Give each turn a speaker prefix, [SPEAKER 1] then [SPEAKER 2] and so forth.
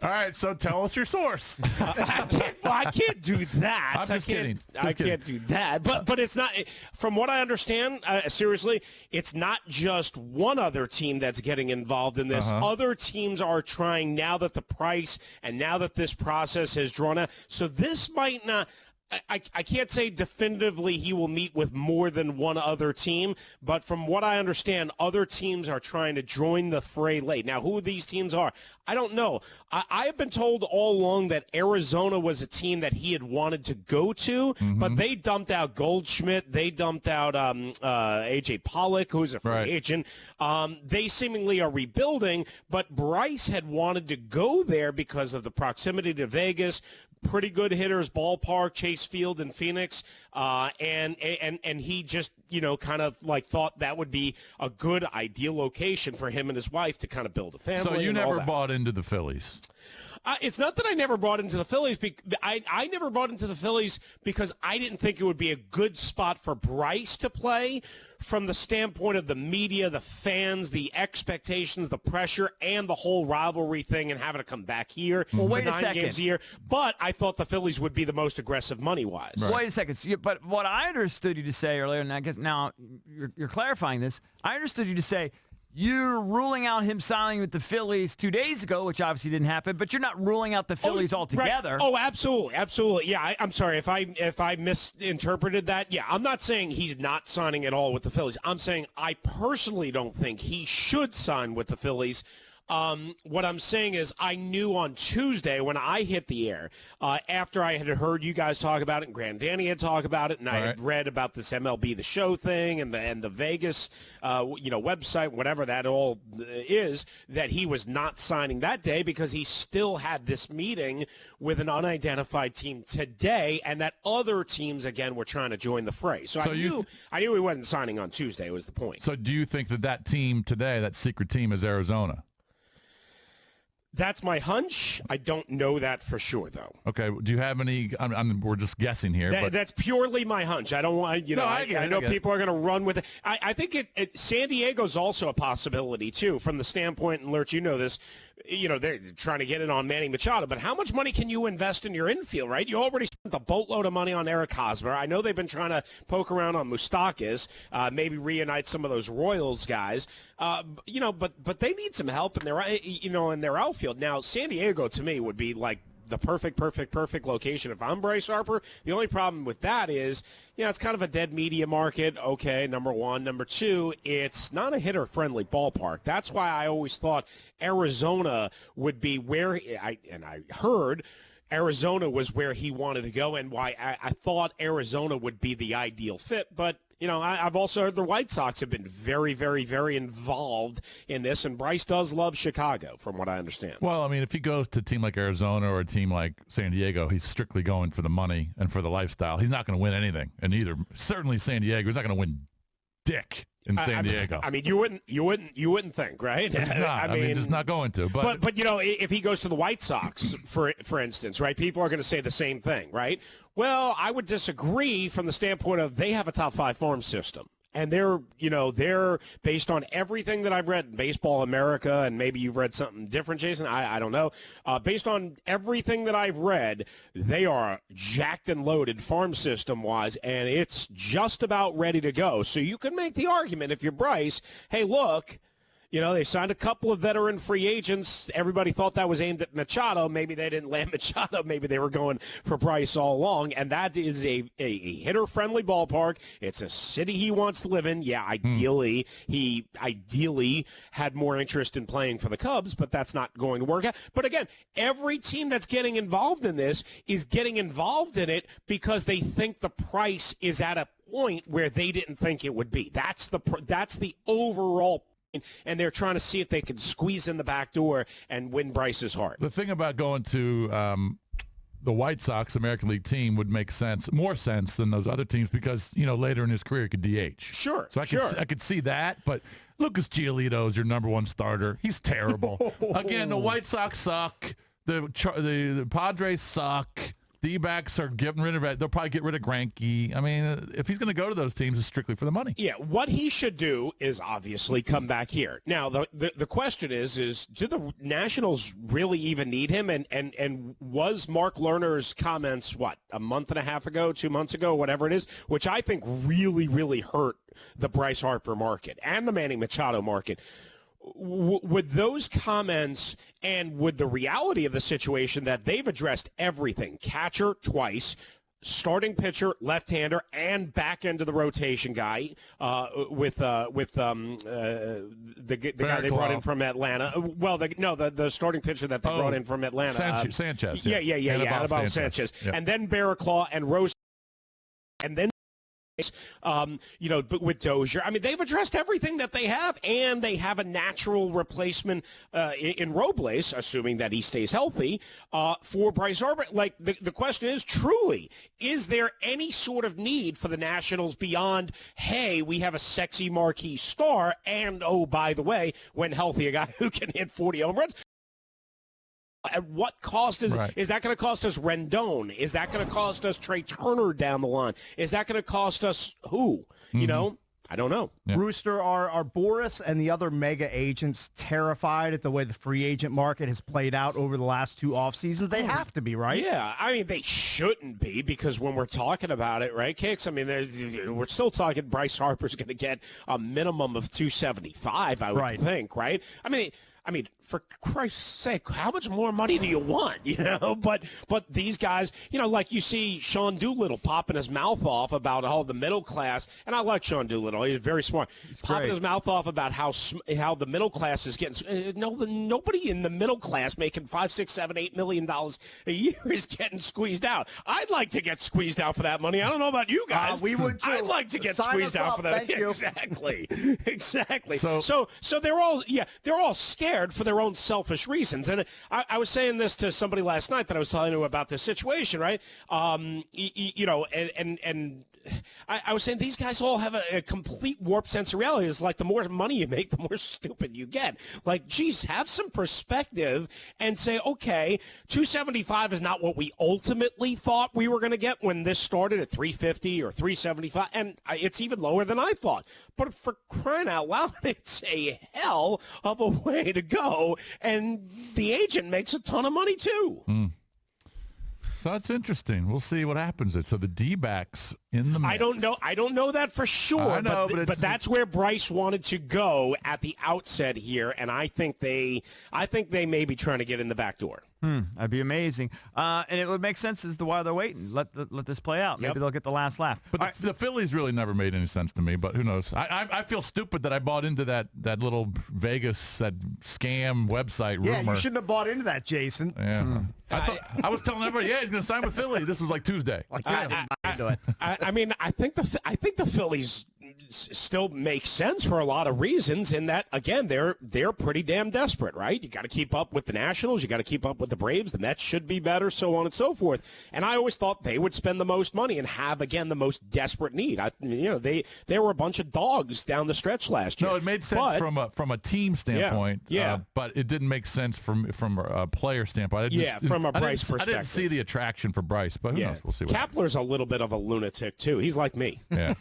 [SPEAKER 1] All right, so tell us your source.
[SPEAKER 2] I can't do that.
[SPEAKER 1] I'm just kidding.
[SPEAKER 2] I can't do that. But it's not. From what I understand, seriously, it's not just one other team that's getting involved in this. Other teams are trying now that the price and now that this process has drawn out. So this might not. I can't say definitively he will meet with more than one other team, but from what I understand, other teams are trying to join the fray late. Now, who these teams are, I don't know. I have been told all along that Arizona was a team that he had wanted to go to, but they dumped out Goldschmidt. They dumped out A.J. Pollock, who's a free agent. They seemingly are rebuilding, but Bryce had wanted to go there because of the proximity to Vegas, pretty good hitters, ballpark, Chase Field in Phoenix, and he just, kind of like thought that would be a good, ideal location for him and his wife to kind of build a family.
[SPEAKER 1] So you never bought into the Phillies?
[SPEAKER 2] It's not that I never brought into the Phillies. I never brought into the Phillies because I didn't think it would be a good spot for Bryce to play from the standpoint of the media, the fans, the expectations, the pressure, and the whole rivalry thing and having to come back here.
[SPEAKER 3] Well, wait
[SPEAKER 2] for
[SPEAKER 3] a
[SPEAKER 2] 9
[SPEAKER 3] second.
[SPEAKER 2] games a year. But I thought the Phillies would be the most aggressive money-wise.
[SPEAKER 3] Right. Wait a second. But what I understood you to say earlier, and I guess now you're clarifying this, I understood you to say you're ruling out him signing with the Phillies 2 days ago, which obviously didn't happen, but you're not ruling out the Phillies altogether.
[SPEAKER 2] Right. Oh, absolutely. Yeah, I'm sorry if I misinterpreted that. Yeah, I'm not saying he's not signing at all with the Phillies. I'm saying I personally don't think he should sign with the Phillies. What I'm saying is I knew on Tuesday when I hit the air, after I had heard you guys talk about it and Graham Danny had talked about it, and I had read about this MLB The Show thing and the Vegas, website, whatever that all is, that he was not signing that day because he still had this meeting with an unidentified team today, and that other teams, again, were trying to join the fray. So I knew he wasn't signing on Tuesday was the point.
[SPEAKER 1] So do you think that team today, that secret team, is Arizona?
[SPEAKER 2] That's my hunch. I don't know that for sure, though.
[SPEAKER 1] Okay. Do you have any? We're just guessing here.
[SPEAKER 2] That's purely my hunch. I don't want. I know people are going to run with it. I think San Diego's also a possibility too, from the standpoint. And Lurch, you know this. They're trying to get it on Manny Machado, but how much money can you invest in your infield, right? You already spent a boatload of money on Eric Hosmer. I know they've been trying to poke around on Moustakas, maybe reunite some of those Royals guys, but they need some help in their outfield. Now, San Diego, to me, would be like the perfect location. If I'm Bryce Harper, the only problem with that is, it's kind of a dead media market. Okay, number one. Number two, it's not a hitter-friendly ballpark. That's why I always thought Arizona would be where I heard Arizona was where he wanted to go, and why I thought Arizona would be the ideal fit. But I've also heard the White Sox have been very, very, very involved in this, and Bryce does love Chicago, from what I understand.
[SPEAKER 1] Well, I mean, if he goes to a team like Arizona or a team like San Diego, he's strictly going for the money and for the lifestyle. He's not going to win anything, and certainly San Diego, he's not going to win dick in San Diego.
[SPEAKER 2] I mean, you wouldn't think, right?
[SPEAKER 1] He's not. I mean, just not going to. But
[SPEAKER 2] if he goes to the White Sox, for instance, right? People are going to say the same thing, right? Well, I would disagree from the standpoint of they have a top 5 farm system. And they're based on everything that I've read in Baseball America, and maybe you've read something different, Jason. I don't know. Based on everything that I've read, they are jacked and loaded farm system-wise, and it's just about ready to go. So you can make the argument, if you're Bryce, hey, look, they signed a couple of veteran free agents. Everybody thought that was aimed at Machado. Maybe they didn't land Machado. Maybe they were going for Bryce all along. And that is a hitter-friendly ballpark. It's a city he wants to live in. Yeah, ideally, he had more interest in playing for the Cubs, but that's not going to work out. But again, every team that's getting involved in this is getting involved in it because they think the price is at a point where they didn't think it would be. That's the overall, and they're trying to see if they can squeeze in the back door and win Bryce's heart.
[SPEAKER 1] The thing about going to the White Sox American League team would make more sense than those other teams because, later in his career he could DH.
[SPEAKER 2] Sure.
[SPEAKER 1] So I could see that, but Lucas Giolito is your number one starter. He's terrible. Again, the White Sox suck. The Padres suck. D-backs are getting rid of it. They'll probably get rid of Greinke. I mean, if he's going to go to those teams, it's strictly for the money.
[SPEAKER 2] Yeah, what he should do is obviously come back here. Now, the question is do the Nationals really even need him? And was Mark Lerner's comments, a month and a half ago, 2 months ago, whatever it is, which I think really, really hurt the Bryce Harper market and the Manny Machado market. With those comments and with the reality of the situation that they've addressed everything, catcher twice, starting pitcher, left-hander, and back end of the rotation guy with the guy they brought in from Atlanta. Well, the starting pitcher that they brought in from Atlanta.
[SPEAKER 1] Sanchez.
[SPEAKER 2] Yeah. Anibal Sanchez.
[SPEAKER 1] Yeah.
[SPEAKER 2] And then Barraclough and Rose. And then but with Dozier, I mean, they've addressed everything that they have, and they have a natural replacement in Robles, assuming that he stays healthy, for Bryce Harper. Like, the question is, truly, is there any sort of need for the Nationals beyond, hey, we have a sexy marquee star, and, oh, by the way, when healthy, a guy who can hit 40 home runs? At what cost is that going to cost us Rendon? Is that going to cost us Trey Turner down the line? Is that going to cost us who? Mm-hmm. You know, I don't know.
[SPEAKER 4] Yeah. Rooster, are Boris and the other mega agents terrified at the way the free agent market has played out over the last 2 off seasons? They have to be, right?
[SPEAKER 2] Yeah, I mean, they shouldn't be, because when we're talking about it, right, Kicks? I mean, we're still talking Bryce Harper's going to get a minimum of $275, I would think, right? I mean, for Christ's sake, how much more money do you want, you know? But these guys, you know, like you see Sean Doolittle popping his mouth off about how the middle class, and I like Sean Doolittle, he's very smart, popping his mouth off about how the middle class is getting, nobody in the middle class making $5, $6, $7, $8 million a year is getting squeezed out. I'd like to get squeezed out for that money. I don't know about you guys.
[SPEAKER 4] We would too.
[SPEAKER 2] I'd like to get squeezed out for that.
[SPEAKER 4] Thank you.
[SPEAKER 2] Exactly. So they're all scared for their own selfish reasons. And I was saying this to somebody last night that I was telling you about this situation, right? I was saying these guys all have a complete warped sense of reality. It's like the more money you make, the more stupid you get. Like, geez, have some perspective and say, okay, 275 is not what we ultimately thought we were going to get when this started at 350 or 375, and it's even lower than I thought. But for crying out loud, it's a hell of a way to go, and the agent makes a ton of money too.
[SPEAKER 1] So that's interesting. We'll see what happens. So the D-backs in the mix.
[SPEAKER 2] I don't know that for sure.
[SPEAKER 1] I know,
[SPEAKER 2] but that's where Bryce wanted to go at the outset here, and I think they may be trying to get in the back door.
[SPEAKER 3] That'd be amazing. And it would make sense as to why they're waiting. Let this play out. Maybe they'll get the last laugh.
[SPEAKER 1] But the Phillies really never made any sense to me, but who knows? I feel stupid that I bought into that little Vegas, that scam website rumor.
[SPEAKER 4] Yeah, you shouldn't have bought into that, Jason.
[SPEAKER 1] Yeah. I was telling everybody, he's going to sign with Philly. This was like Tuesday.
[SPEAKER 2] I mean, I think the Phillies still make sense for a lot of reasons, in that, again, they're pretty damn desperate, right? You got to keep up with the Nationals, you got to keep up with the Braves, the Mets should be better, so on and so forth. And I always thought they would spend the most money and have, again, the most desperate need. They were a bunch of dogs down the stretch last year.
[SPEAKER 1] No, it made sense from a team standpoint.
[SPEAKER 2] Yeah.
[SPEAKER 1] But it didn't make sense from a player standpoint.
[SPEAKER 2] From a Bryce perspective.
[SPEAKER 1] I didn't see the attraction for Bryce, but who knows? We'll see.
[SPEAKER 2] Kepler's a little bit of a lunatic too. He's like me.
[SPEAKER 1] Yeah.